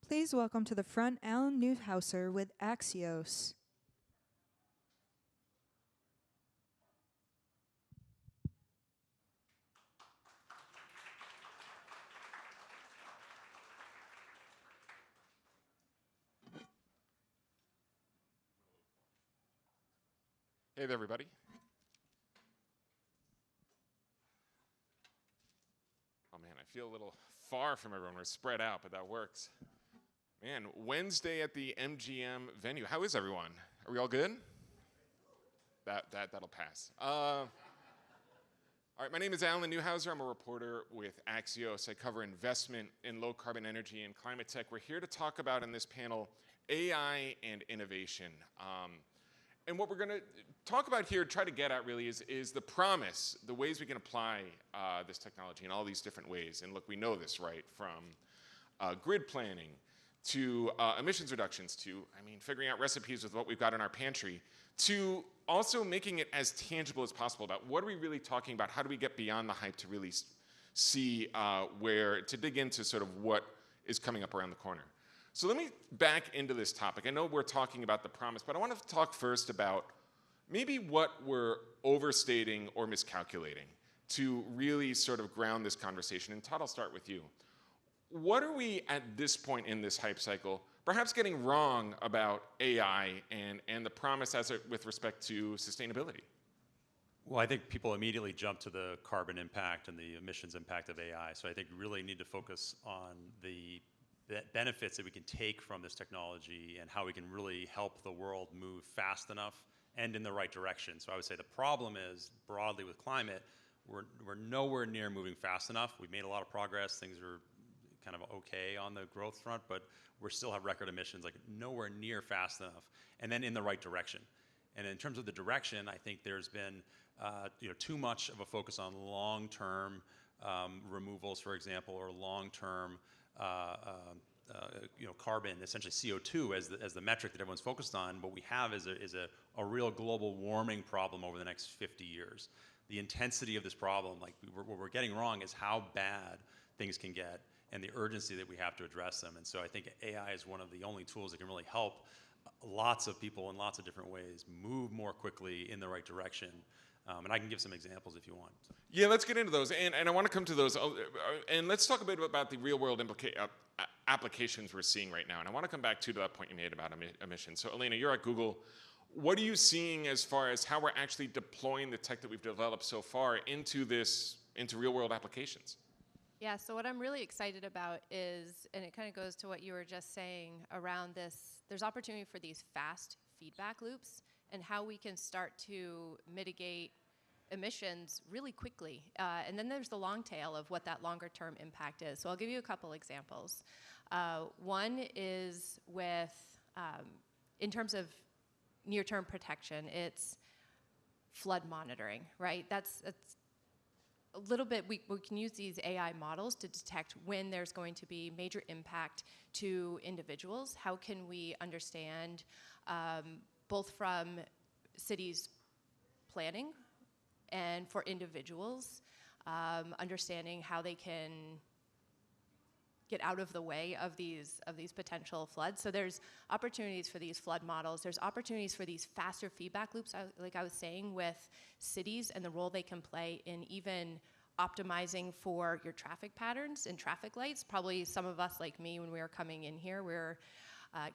Please welcome to the front Alan Newhouser with Axios. Hey there, everybody. Oh man, I feel a little far from everyone. We're spread out, but that works. Man, Wednesday at the MGM venue. How is everyone? Are we all good? That'll pass. All right, my name is Alan Newhouser. I'm a reporter with Axios. I cover investment in low carbon energy and climate tech. We're here to talk about in this panel AI and innovation. And what we're going to talk about here, try to get at really, is the promise, the ways we can apply this technology in all these different ways. And look, we know this, right, from grid planning to emissions reductions to, figuring out recipes with what we've got in our pantry, to also making it as tangible as possible about what are we really talking about, how do we get beyond the hype to really see to dig into sort of what is coming up around the corner. So let me back into this topic. I know we're talking about the promise, but I want to talk first about maybe what we're overstating or miscalculating to really sort of ground this conversation. And Todd, I'll start with you. What are we at this point in this hype cycle perhaps getting wrong about AI and the promise with respect to sustainability? Well, I think people immediately jump to the carbon impact and the emissions impact of AI. So I think we really need to focus on the benefits that we can take from this technology and how we can really help the world move fast enough and in the right direction. So I would say the problem is, broadly with climate, we're nowhere near moving fast enough. We've made a lot of progress. Things are kind of okay on the growth front, but we still have record emissions, like nowhere near fast enough, and then in the right direction. And in terms of the direction, I think there's been too much of a focus on long-term removals, for example, or long-term carbon, essentially CO2 as the metric that everyone's focused on. What we have is a real global warming problem over the next 50 years. The intensity of this problem, what we're getting wrong is how bad things can get and the urgency that we have to address them. And so I think AI is one of the only tools that can really help lots of people in lots of different ways move more quickly in the right direction. And I can give some examples if you want. Yeah, let's get into those. And I want to come to those. And let's talk a bit about the real world applications we're seeing right now. And I want to come back to that point you made about emissions. So Elena, you're at Google. What are you seeing as far as how we're actually deploying the tech that we've developed so far into real world applications? Yeah, so what I'm really excited about is, and it kind of goes to what you were just saying around this, there's opportunity for these fast feedback loops and how we can start to mitigate emissions really quickly. And then there's the long tail of what that longer term impact is. So I'll give you a couple examples. One is in terms of near-term protection, it's flood monitoring, right? That's a little bit, we can use these AI models to detect when there's going to be major impact to individuals. How can we understand both from cities planning and for individuals, understanding how they can get out of the way of these potential floods. So there's opportunities for these flood models. There's opportunities for these faster feedback loops, like I was saying, with cities and the role they can play in even optimizing for your traffic patterns and traffic lights. Probably some of us, like me, when we were coming in here, we were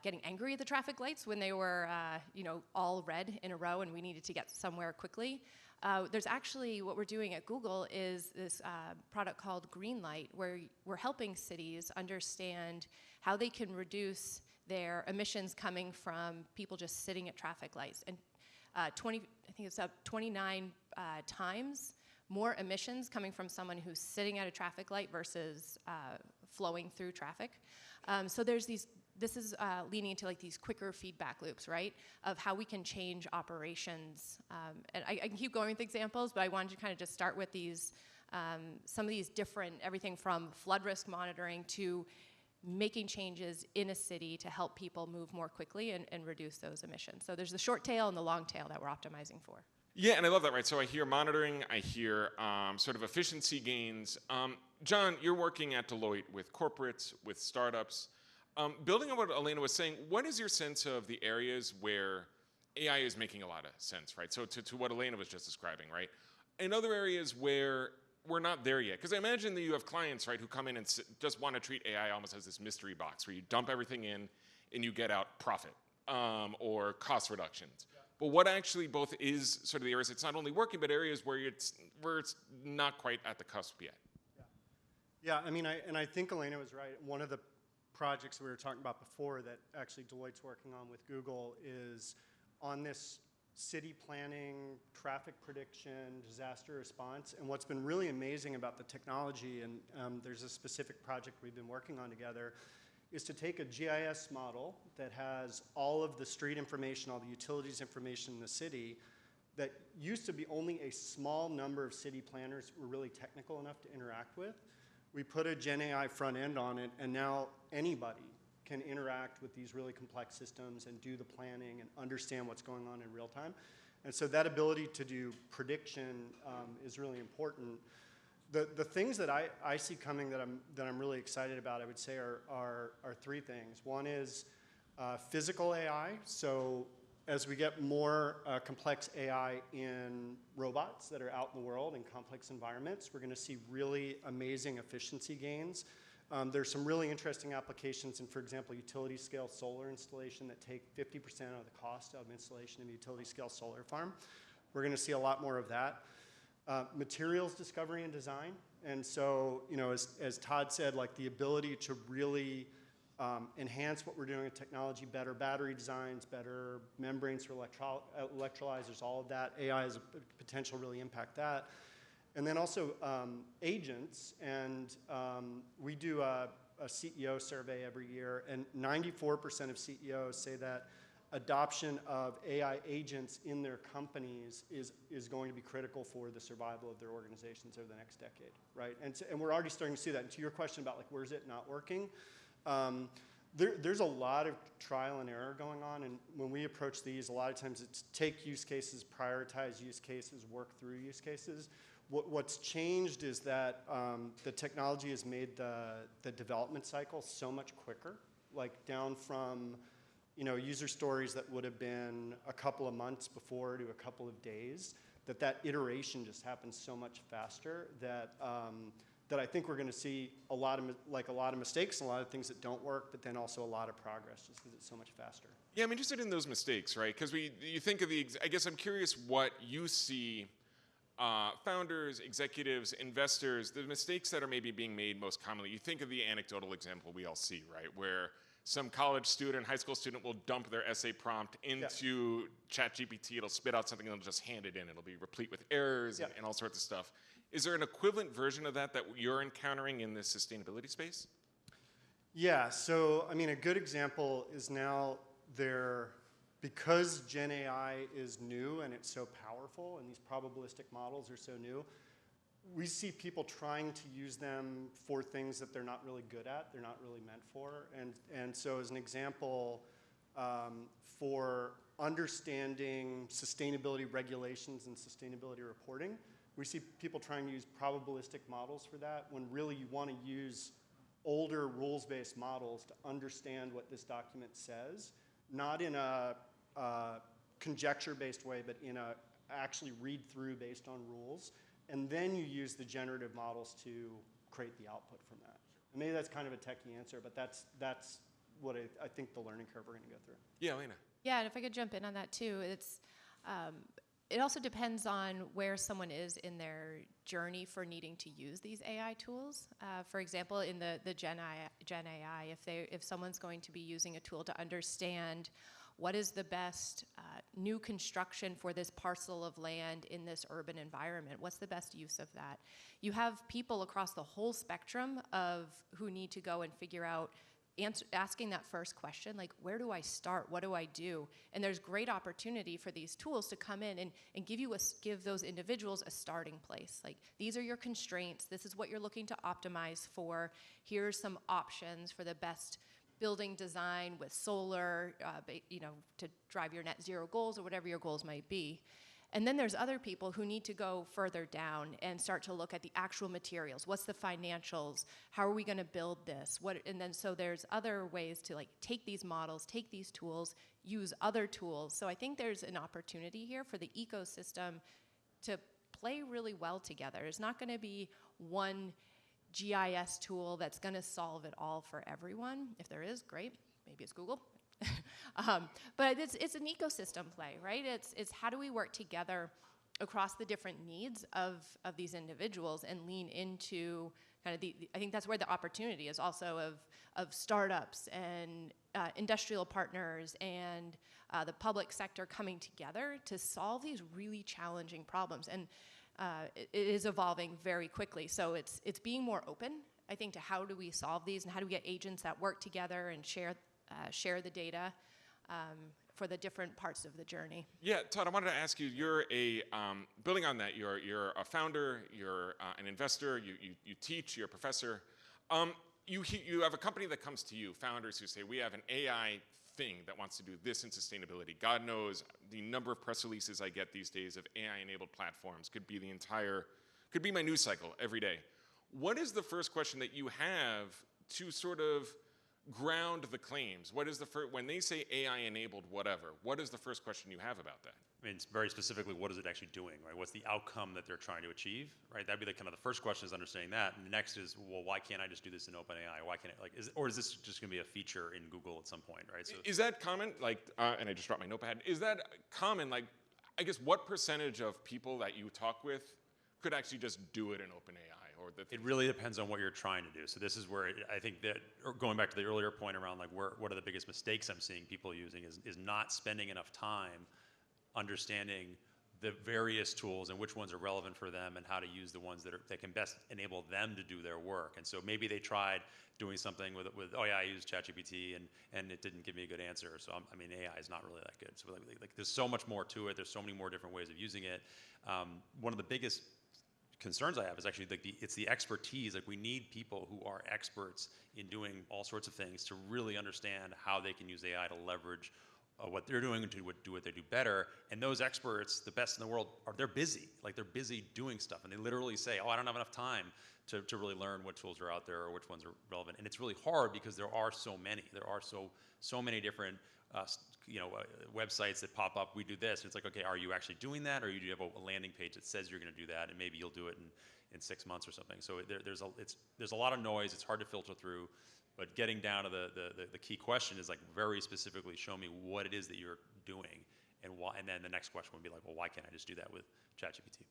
getting angry at the traffic lights when they were all red in a row and we needed to get somewhere quickly. There's actually, what we're doing at Google is this product called Greenlight, where we're helping cities understand how they can reduce their emissions coming from people just sitting at traffic lights. And I think it's up 29 times more emissions coming from someone who's sitting at a traffic light versus flowing through traffic. So this is leaning into these quicker feedback loops, right, of how we can change operations. And I can keep going with examples, but I wanted to kind of just start with these, some of these different, everything from flood risk monitoring to making changes in a city to help people move more quickly and reduce those emissions. So there's the short tail and the long tail that we're optimizing for. Yeah, and I love that, right? So I hear monitoring, I hear sort of efficiency gains. John, you're working at Deloitte with corporates, with startups. Building on what Elena was saying, what is your sense of the areas where AI is making a lot of sense, right? So to what Elena was just describing, right? In other areas where we're not there yet, because I imagine that you have clients, right, who come in and just want to treat AI almost as this mystery box where you dump everything in and you get out profit or cost reductions. Yeah. But what actually both is sort of the areas it's not only working, but areas where it's not quite at the cusp yet. Yeah, I mean, I think Elena was right. One of the projects we were talking about before that actually Deloitte's working on with Google is on this city planning, traffic prediction, disaster response. And what's been really amazing about the technology, and there's a specific project we've been working on together, is to take a GIS model that has all of the street information, all the utilities information in the city, that used to be only a small number of city planners were really technical enough to interact with. We put a Gen AI front end on it, and now anybody can interact with these really complex systems and do the planning and understand what's going on in real time. And so that ability to do prediction is really important. The things that I see coming that I'm really excited about, I would say, are three things. One is physical AI. So as we get more complex AI in robots that are out in the world in complex environments, we're going to see really amazing efficiency gains. There's some really interesting applications in, for example, utility scale solar installation that take 50% of the cost of installation of a utility scale solar farm. We're going to see a lot more of that. Materials discovery and design. And so, you know, as Todd said, like the ability to really enhance what we're doing with technology, better battery designs, better membranes for electrolyzers, all of that. AI has a potential to really impact that. And then also agents, and we do a CEO survey every year, and 94% of CEOs say that adoption of AI agents in their companies is going to be critical for the survival of their organizations over the next decade, right? And we're already starting to see that. And to your question about like where's it not working, there's a lot of trial and error going on, and when we approach these, a lot of times it's take use cases, prioritize use cases, work through use cases. What's changed is that the technology has made the development cycle so much quicker, like down from user stories that would have been a couple of months before to a couple of days, that iteration just happens so much faster that I think we're going to see a lot of mistakes and a lot of things that don't work, but then also a lot of progress just because it's so much faster. Yeah, I'm interested in those mistakes, right? Because you think of I guess I'm curious what you see founders, executives, investors, the mistakes that are maybe being made most commonly. You think of the anecdotal example we all see, right? Where some college student, high school student will dump their essay prompt into ChatGPT. It'll spit out something and it'll just hand it in. It'll be replete with errors and all sorts of stuff. Is there an equivalent version of that you're encountering in this sustainability space? Yeah, so I mean, a good example is now because Gen AI is new and it's so powerful and these probabilistic models are so new, we see people trying to use them for things that they're not really good at, they're not really meant for. And so as an example, for understanding sustainability regulations and sustainability reporting, we see people trying to use probabilistic models for that when really you want to use older rules-based models to understand what this document says, not in a conjecture-based way, but in a actually read through based on rules. And then you use the generative models to create the output from that. And maybe that's kind of a techie answer, but that's what I think the learning curve we're going to go through. Yeah, Elena. Yeah, and if I could jump in on that too, it also depends on where someone is in their journey for needing to use these AI tools. For example, in the Gen AI, if someone's going to be using a tool to understand what is the best new construction for this parcel of land in this urban environment? What's the best use of that? You have people across the whole spectrum of who need to go and figure out, asking that first question, like, where do I start? What do I do? And there's great opportunity for these tools to come in and give those individuals a starting place. Like, these are your constraints. This is what you're looking to optimize for. Here's some options for the best building design with solar, to drive your net zero goals or whatever your goals might be. And then there's other people who need to go further down and start to look at the actual materials. What's the financials? How are we going to build this? And then so there's other ways to like take these models, take these tools, use other tools. So I think there's an opportunity here for the ecosystem to play really well together. It's not going to be one GIS tool that's going to solve it all for everyone. If there is, great. Maybe it's Google. But it's an ecosystem play, right? It's how do we work together across the different needs of these individuals and lean into kind of I think that's where the opportunity is also of startups and industrial partners and the public sector coming together to solve these really challenging problems. And it is evolving very quickly. So it's being more open, I think, to how do we solve these and how do we get agents that work together and share the data for the different parts of the journey. Yeah, Todd, I wanted to ask you, you're building on that, you're a founder, you're an investor, you teach, you're a professor. You have a company that comes to you, founders who say, we have an AI thing that wants to do this in sustainability. God knows the number of press releases I get these days of AI-enabled platforms could be my news cycle every day. What is the first question that you have to sort of ground the claims? What is when they say AI-enabled whatever, what is the first question you have about that? I mean, it's very specifically, what is it actually doing, right? What's the outcome that they're trying to achieve, right? That'd be the kind of the first question is understanding that. And the next is, well, why can't I just do this in OpenAI? Why can't or is this just gonna be a feature in Google at some point, right? So is that common? Like, and I just dropped my notepad. Is that common? Like, I guess what percentage of people that you talk with could actually just do it in OpenAI? It really depends on what you're trying to do. So this is where I think that, going back to the earlier point around like what are the biggest mistakes I'm seeing people using is not spending enough time understanding the various tools and which ones are relevant for them and how to use the ones that can best enable them to do their work. And so maybe they tried doing something with oh yeah, I used ChatGPT and it didn't give me a good answer. So I mean, AI is not really that good. So like there's so much more to it. There's so many more different ways of using it. One of the biggest concerns I have is actually like it's the expertise. Like we need people who are experts in doing all sorts of things to really understand how they can use AI to leverage what they're doing and to do what they do better. And those experts, the best in the world, they're busy. Like they're busy doing stuff, and they literally say, "Oh, I don't have enough time to really learn what tools are out there or which ones are relevant." And it's really hard because there are so many. There are so many different websites that pop up. We do this, and it's like, okay, are you actually doing that, or do you have a landing page that says you're going to do that, and maybe you'll do it in 6 months or something? So there's a lot of noise. It's hard to filter through, but getting down to the key question is like very specifically show me what it is that you're doing, and why. And then the next question would be like, well, why can't I just do that with ChatGPT?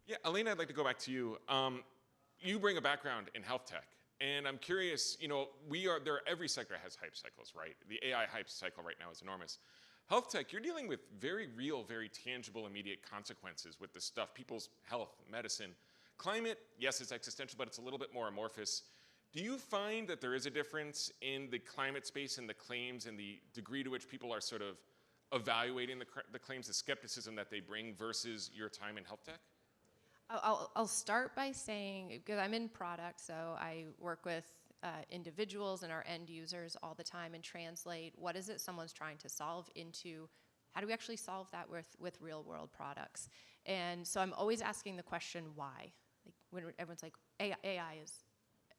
Yeah, Elena, I'd like to go back to you. You bring a background in health tech. And I'm curious, every sector has hype cycles, right? The AI hype cycle right now is enormous. Health tech, you're dealing with very real, very tangible, immediate consequences with this stuff, people's health, medicine. Climate, yes, it's existential, but it's a little bit more amorphous. Do you find that there is a difference in the climate space and the claims and the degree to which people are sort of evaluating the claims, the skepticism that they bring versus your time in health tech? I'll start by saying, because I'm in product, so I work with individuals and our end users all the time and translate what is it someone's trying to solve into how do we actually solve that with real world products. And so I'm always asking the question, why? Like when everyone's like, AI is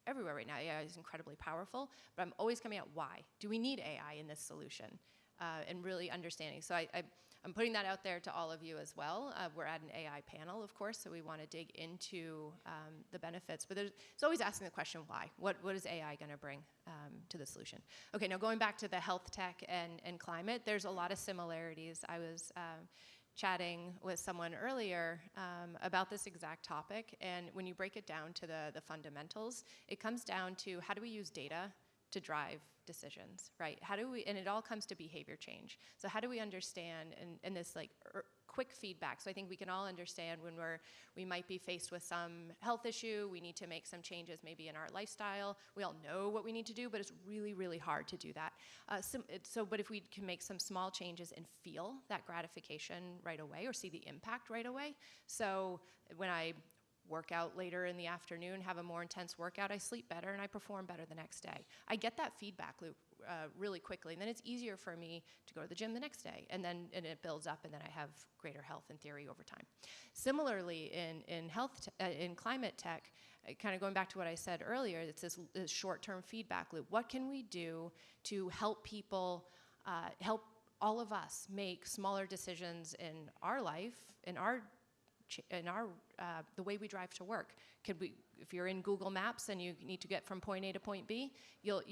everywhere right now. AI is incredibly powerful, but I'm always coming at why. Do we need AI in this solution? And really understanding. So I'm putting that out there to all of you as well. We're at an AI panel, of course, so we want to dig into the benefits. But it's always asking the question, why? What is AI going to bring to the solution? Okay, now going back to the health tech and climate, there's a lot of similarities. I was chatting with someone earlier about this exact topic, and when you break it down to the fundamentals, it comes down to how do we use data to drive decisions, right? And it all comes to behavior change. So how do we understand, and this like quick feedback, so I think we can all understand when we might be faced with some health issue, we need to make some changes maybe in our lifestyle. We all know what we need to do, but it's really, really hard to do that. But if we can make some small changes and feel that gratification right away or see the impact right away. So when I work out later in the afternoon, have a more intense workout, I sleep better and I perform better the next day. I get that feedback loop really quickly. And then it's easier for me to go to the gym the next day. And it builds up, and then I have greater health in theory over time. Similarly, in climate tech, kind of going back to what I said earlier, it's this short-term feedback loop. What can we do to help people, help all of us make smaller decisions in our life, in our the way we drive to work? If you're in Google Maps and you need to get from point A to point B,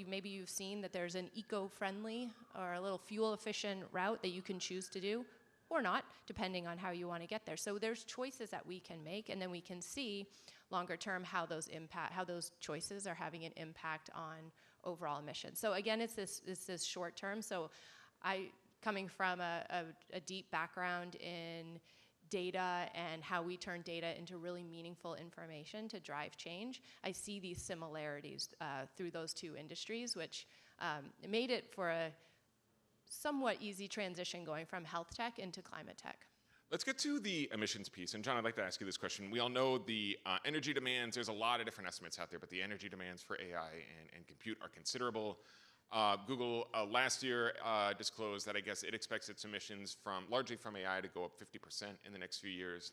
maybe you've seen that there's an eco-friendly or a little fuel-efficient route that you can choose to do, or not, depending on how you want to get there. So there's choices that we can make, and then we can see longer term how those choices are having an impact on overall emissions. So again, it's this short term. So coming from a deep background in data and how we turn data into really meaningful information to drive change, I see these similarities through those two industries, which made it for a somewhat easy transition going from health tech into climate tech. Let's get to the emissions piece. And John, I'd like to ask you this question. We all know the energy demands. There's a lot of different estimates out there, but the energy demands for AI and compute are considerable. Google last year disclosed that I guess it expects its emissions largely from AI to go up 50% in the next few years.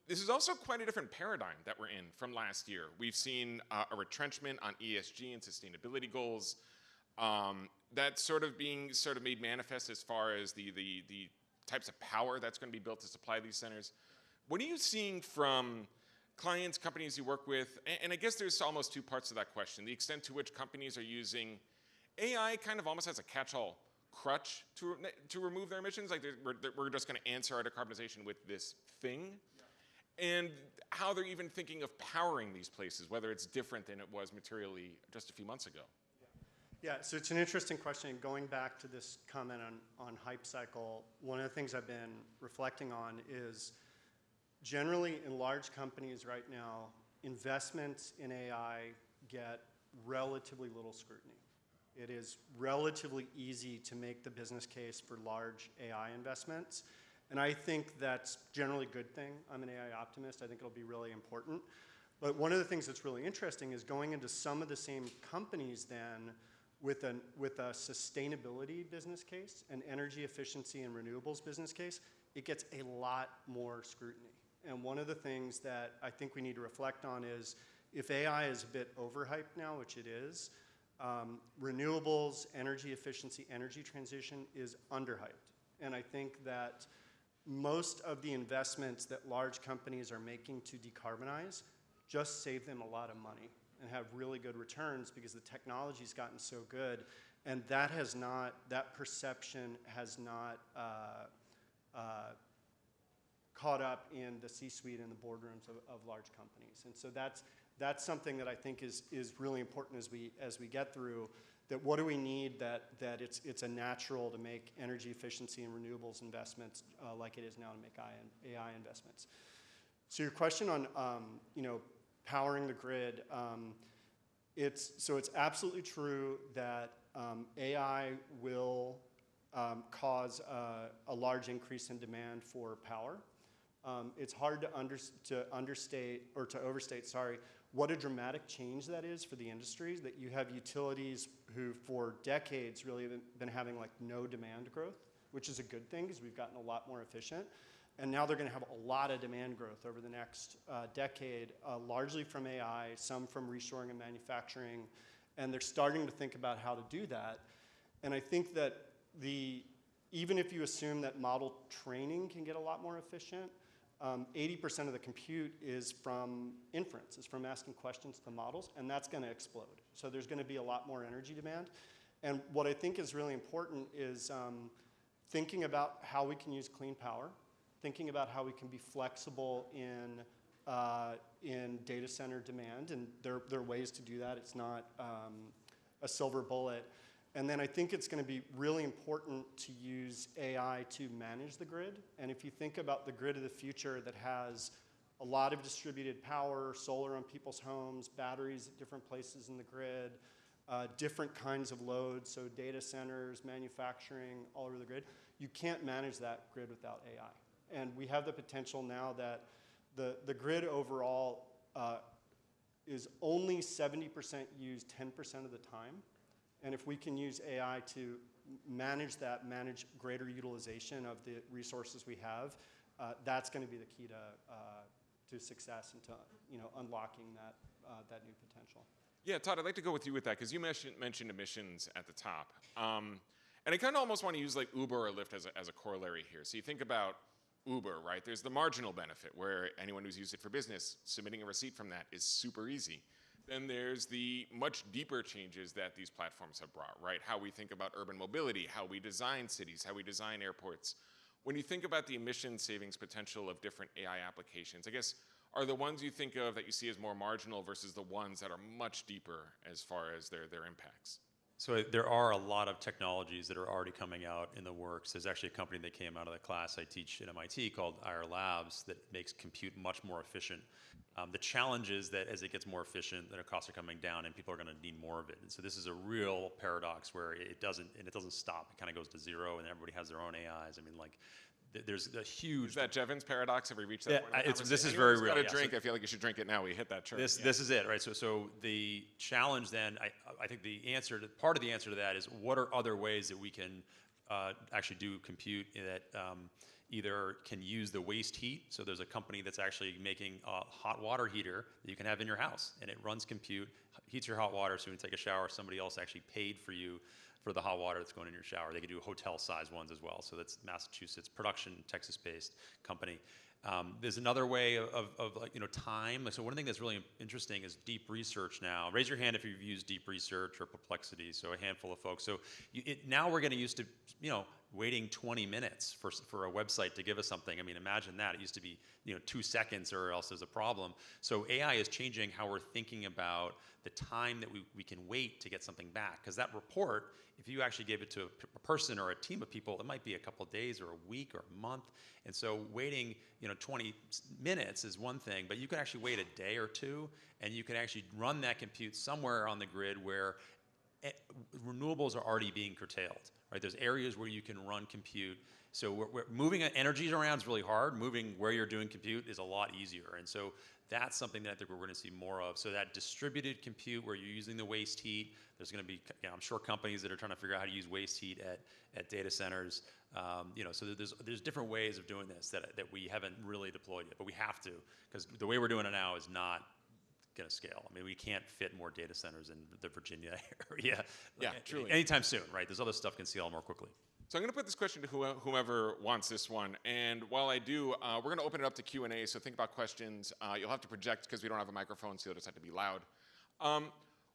This is also quite a different paradigm that we're in from last year. We've seen a retrenchment on ESG and sustainability goals. That's sort of being made manifest as far as the types of power that's going to be built to supply these centers. What are you seeing from clients, companies you work with? And I guess there's almost two parts to that question. The extent to which companies are using AI kind of almost as a catch-all crutch to remove their emissions, like we're just going to answer our decarbonization with this thing. Yeah. And how they're even thinking of powering these places, whether it's different than it was materially just a few months ago. Yeah, so it's an interesting question. Going back to this comment on hype cycle, one of the things I've been reflecting on is generally in large companies right now, investments in AI get relatively little scrutiny. It is relatively easy to make the business case for large AI investments. And I think that's generally a good thing. I'm an AI optimist. I think it'll be really important. But one of the things that's really interesting is going into some of the same companies then with a sustainability business case, an energy efficiency and renewables business case, it gets a lot more scrutiny. And one of the things that I think we need to reflect on is if AI is a bit overhyped now, which it is, renewables, energy efficiency, energy transition is underhyped. And I think that most of the investments that large companies are making to decarbonize just save them a lot of money and have really good returns because the technology's gotten so good, and that perception has not caught up in the C-suite and the boardrooms of large companies. And so that's something that I think is really important as we get through. That what do we need that it's a natural to make energy efficiency and renewables investments like it is now to make AI investments. So your question on powering the grid, it's absolutely true that AI will cause a large increase in demand for power. It's hard to overstate what a dramatic change that is for the industry, that you have utilities who for decades really have been having like no demand growth, which is a good thing because we've gotten a lot more efficient. And now they're going to have a lot of demand growth over the next decade, largely from AI, some from reshoring and manufacturing. And they're starting to think about how to do that. And I think that even if you assume that model training can get a lot more efficient, 80% of the compute is from inference, is from asking questions to the models, and that's going to explode. So there's going to be a lot more energy demand. And what I think is really important is thinking about how we can use clean power, thinking about how we can be flexible in data center demand, and there are ways to do that. It's not a silver bullet. And then I think it's going to be really important to use AI to manage the grid. And if you think about the grid of the future that has a lot of distributed power, solar on people's homes, batteries at different places in the grid, different kinds of loads, so data centers, manufacturing, all over the grid, you can't manage that grid without AI. And we have the potential now that the grid overall is only 70% used 10% of the time. And if we can use AI to manage that, manage greater utilization of the resources we have, that's going to be the key to success and to unlocking that new potential. Yeah, Todd, I'd like to go with you with that because you mentioned emissions at the top. And I kind of almost want to use like Uber or Lyft as a corollary here. So you think about Uber, right? There's the marginal benefit where anyone who's used it for business, submitting a receipt from that is super easy. Then there's the much deeper changes that these platforms have brought, right? How we think about urban mobility, how we design cities, how we design airports. When you think about the emission savings potential of different AI applications, I guess, are the ones you think of that you see as more marginal versus the ones that are much deeper as far as their impacts? So there are a lot of technologies that are already coming out in the works. There's actually a company that came out of the class I teach at MIT called IR Labs that makes compute much more efficient. The challenge is that as it gets more efficient, the costs are coming down and people are going to need more of it. And so this is a real paradox where it doesn't stop. It kind of goes to zero and everybody has their own AIs. I mean, like, there's a huge... Is that Jevons paradox? Have we reached that point? This is very real. Got a drink. I feel like you should drink it now. We hit that chart. This is it, right? So the challenge then, I think part of the answer to that is what are other ways that we can actually do compute that either can use the waste heat. So there's a company that's actually making a hot water heater that you can have in your house, and it runs compute, heats your hot water, so when you take a shower, somebody else actually paid for you for the hot water that's going in your shower. They can do hotel-size ones as well. So that's Massachusetts production, Texas-based company. There's another way of like, time. So one thing that's really interesting is deep research now. Raise your hand if you've used deep research or Perplexity. So a handful of folks. So now we're getting used to, waiting 20 minutes for a website to give us something. I mean, imagine that. It used to be, 2 seconds or else there's a problem. So AI is changing how we're thinking about the time that we can wait to get something back. Because that report, if you actually gave it to a person or a team of people, it might be a couple of days or a week or a month. And so waiting, 20 minutes is one thing, but you can actually wait a day or two, and you can actually run that compute somewhere on the grid where renewables are already being curtailed, right? There's areas where you can run compute. So we're moving energy around is really hard. Moving where you're doing compute is a lot easier. And so that's something that I think we're going to see more of. So that distributed compute where you're using the waste heat, there's going to be, I'm sure, companies that are trying to figure out how to use waste heat at data centers. So there's different ways of doing this that we haven't really deployed yet, but we have to, because the way we're doing it now is not going to scale. I mean, we can't fit more data centers in the Virginia area. Truly. Anytime soon, right? There's other stuff can scale more quickly. So I'm going to put this question to whomever wants this one. And while I do, we're going to open it up to Q&A, so think about questions. You'll have to project because we don't have a microphone, so you'll just have to be loud.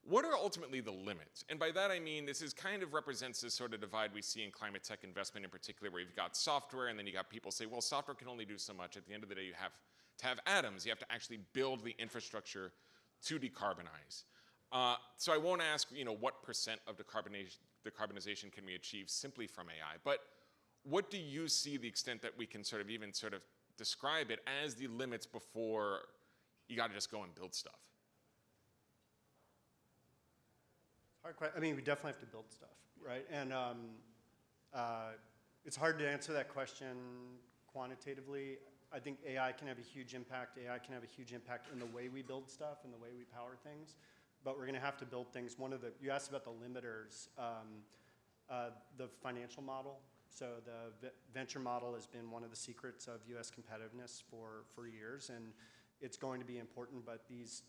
What are ultimately the limits? And by that I mean this is kind of represents this sort of divide we see in climate tech investment in particular, where you've got software and then you got people say, well, software can only do so much. At the end of the day, you have to have atoms. You have to actually build the infrastructure to decarbonize. So I won't ask, what percent of decarbonization can we achieve simply from AI, but what do you see the extent that we can sort of describe it as the limits before you got to just go and build stuff? I mean, we definitely have to build stuff, right? And it's hard to answer that question quantitatively. I think AI can have a huge impact. AI can have a huge impact in the way we build stuff and the way we power things. But we're going to have to build things. You asked about the limiters, the financial model. So the venture model has been one of the secrets of U.S. competitiveness for years, and it's going to be important. But these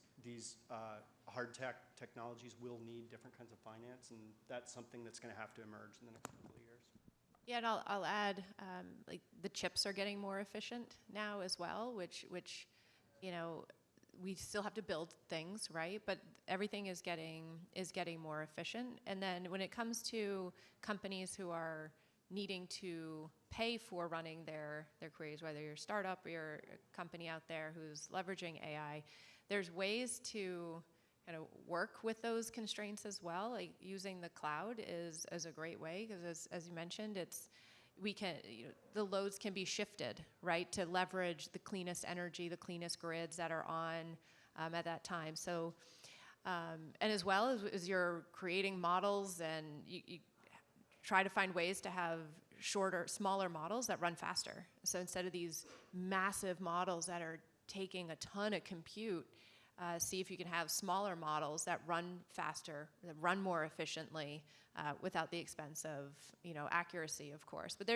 hard technologies will need different kinds of finance, and that's something that's going to have to emerge in the next couple of years. Yeah, and I'll add, like the chips are getting more efficient now as well, which we still have to build things, right? But everything is getting more efficient. And then when it comes to companies who are needing to pay for running their queries, whether you're a startup or you're a company out there who's leveraging AI, there's ways to kind of work with those constraints as well. Like using the cloud is a great way, because as you mentioned, the loads can be shifted, right, to leverage the cleanest energy, the cleanest grids that are on at that time. So, and as well as you're creating models, and you try to find ways to have smaller models that run faster. So instead of these massive models that are taking a ton of compute, see if you can have smaller models that run faster, that run more efficiently, without the expense of, accuracy, of course. But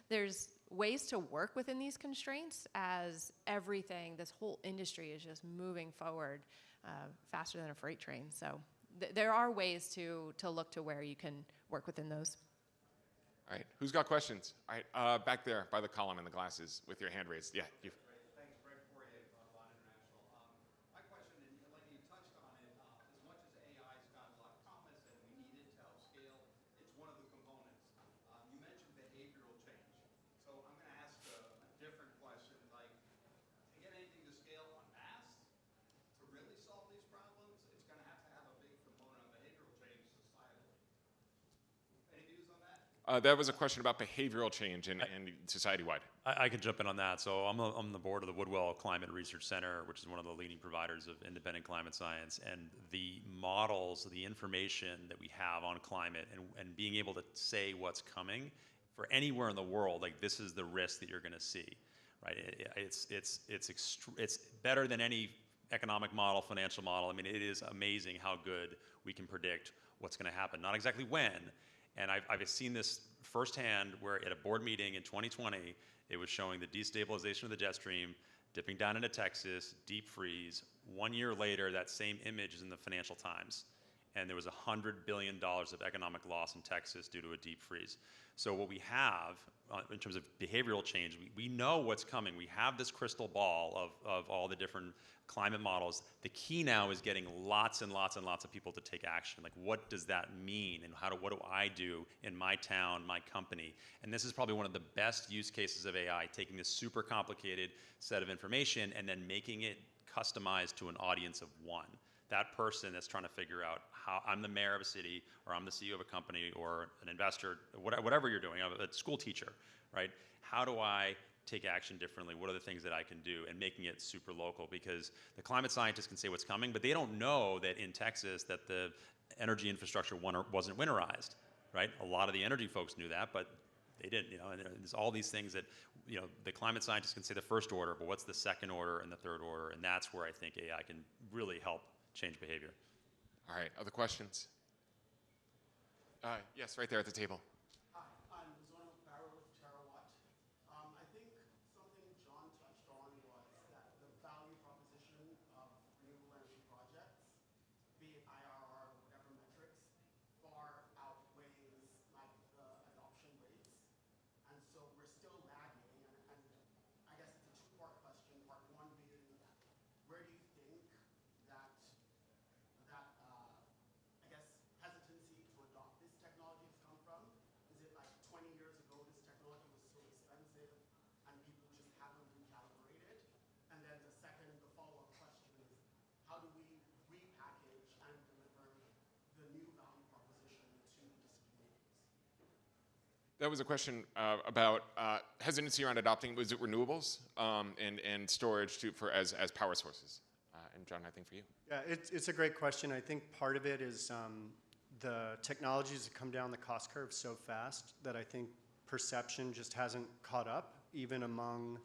there's ways to work within these constraints as everything, this whole industry is just moving forward faster than a freight train. So there are ways to look to where you can work within those. All right, who's got questions? All right, back there by the column in the glasses with your hand raised. Yeah, you. Thanks, Greg Poirier from Bond International. My question, and like you touched on it, as much as AI's got a lot of promise and we need it to help scale, it's one of the components. You mentioned behavioral change. So I'm going to ask a different question, like to get anything to scale en masse, to really solve these problems, it's going to have a big component of behavioral change societally. Any views on that? That was a question about behavioral change and society-wide. I can jump in on that. So I'm on the board of the Woodwell Climate Research Center, which is one of the leading providers of independent climate science. And the models, the information that we have on climate and being able to say what's coming for anywhere in the world, like this is the risk that you're going to see, right? It's better than any economic model, financial model. I mean, it is amazing how good we can predict what's going to happen. Not exactly when. And I've seen this firsthand where at a board meeting in 2020, it was showing the destabilization of the jet stream, dipping down into Texas, deep freeze. 1 year later, that same image is in the Financial Times. And there was $100 billion of economic loss in Texas due to a deep freeze. So what we have in terms of behavioral change, we know what's coming. We have this crystal ball of all the different climate models. The key now is getting lots and lots and lots of people to take action. Like, what does that mean? And what do I do in my town, my company? And this is probably one of the best use cases of AI, taking this super complicated set of information and then making it customized to an audience of one. That person that's trying to figure out how I'm the mayor of a city, or I'm the CEO of a company, or an investor, whatever you're doing, a school teacher, right? How do I take action differently? What are the things that I can do? And making it super local, because the climate scientists can say what's coming, but they don't know that in Texas that the energy infrastructure wasn't winterized, right? A lot of the energy folks knew that, but they didn't, and there's all these things that, the climate scientists can say the first order, but what's the second order and the third order? And that's where I think AI can really help change behavior. All right, other questions? Yes, right there at the table. Hi, I'm Zonal Barrow with Terawatt. I think something John touched on was that the value proposition of renewable energy projects, be it IRR or whatever metrics, far outweighs like the adoption rates. And so we're still lagging. And I guess it's a two-part question. Part one being, where do you think that I guess hesitancy to adopt this technology has come from? Is it like 20 years ago this technology was so expensive and people just haven't recalibrated? And then the follow-up question is, how do we repackage and deliver the new value proposition to these communities? That was a question about hesitancy around adopting, was it renewables and storage as power sources? And John, I think for you. Yeah, it's a great question. I think part of it is the technologies have come down the cost curve so fast that I think perception just hasn't caught up, even among,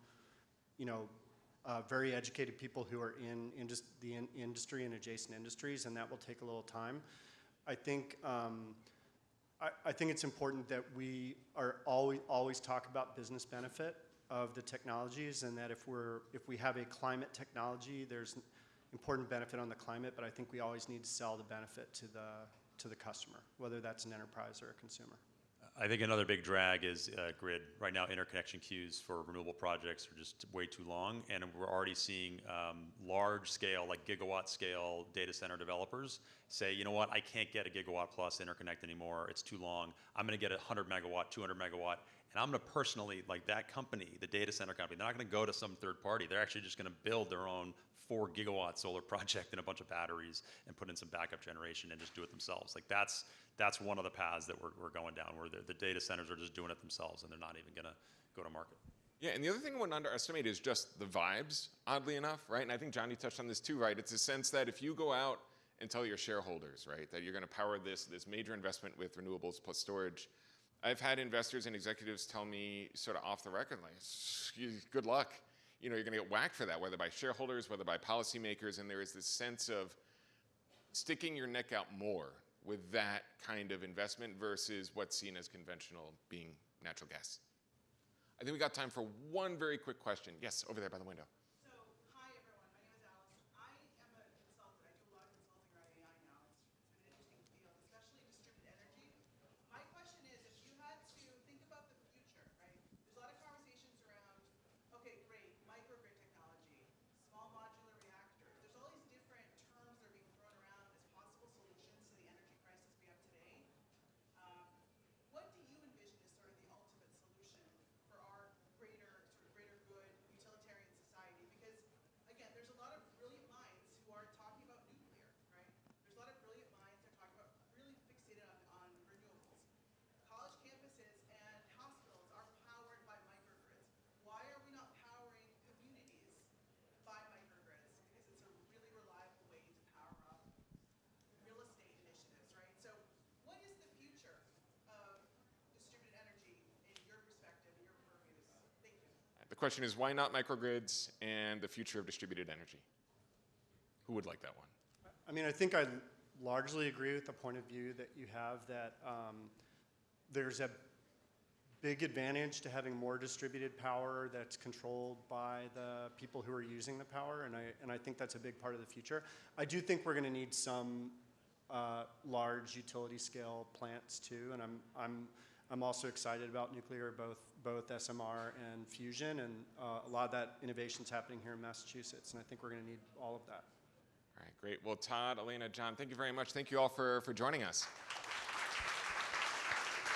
very educated people who are in the industry and adjacent industries, and that will take a little time. I think I think it's important that we are always talk about business benefit of the technologies, and that if we have a climate technology, there's important benefit on the climate, but I think we always need to sell the benefit to the customer, whether that's an enterprise or a consumer. I think another big drag is grid. Right now, interconnection queues for renewable projects are just way too long, and we're already seeing large scale, like gigawatt scale data center developers say, you know what, I can't get a gigawatt plus interconnect anymore, it's too long. I'm gonna get a 100 megawatt, 200 megawatt, and I'm gonna personally, like that company, the data center company, they're not gonna go to some third party, they're actually just gonna build their own 4 gigawatt solar project and a bunch of batteries and put in some backup generation and just do it themselves. Like that's one of the paths that we're going down, where the data centers are just doing it themselves and they're not even gonna go to market. Yeah, and the other thing I wouldn't underestimate is just the vibes, oddly enough, right? And I think Johnny touched on this too, right? It's a sense that if you go out and tell your shareholders, right, that you're gonna power this major investment with renewables plus storage, I've had investors and executives tell me sort of off the record, like, good luck. you're going to get whacked for that, whether by shareholders, whether by policymakers, and there is this sense of sticking your neck out more with that kind of investment versus what's seen as conventional, being natural gas. I think we got time for one very quick question. Yes, over there by the window. So, hi everyone. My name is Alice. I am a consultant. I do a lot of consulting around AI now. It's been an interesting field, especially distributed energy. My question is, if you had to think about the future, right? There's a lot of conversations around, okay, great, microgrid technology, small modular reactors. There's all these different terms that are being thrown around as possible solutions to the energy crisis we have today. What do you envision as sort of the ultimate solution for our greater good utilitarian society? Because again, there's a lot of brilliant minds who are talking about nuclear, right? There's a lot of brilliant minds that are talking about really fixated on renewables. College campuses and hospitals are powered by microgrids. Why are we not powering communities by microgrids? Because it's a really reliable way to power up real estate initiatives, right? So what is the future of distributed energy in your perspective, in your purviews? Thank you. The question is, why not microgrids and the future of distributed energy? Who would like that one? I mean, I think I largely agree with the point of view that you have, that there's a big advantage to having more distributed power that's controlled by the people who are using the power, and I think that's a big part of the future. I do think we're going to need some large utility scale plants too, and I'm also excited about nuclear, both SMR and fusion, and a lot of that innovation's happening here in Massachusetts, and I think we're going to need all of that. All right, great. Well, Todd, Elena, John, thank you very much. Thank you all for joining us.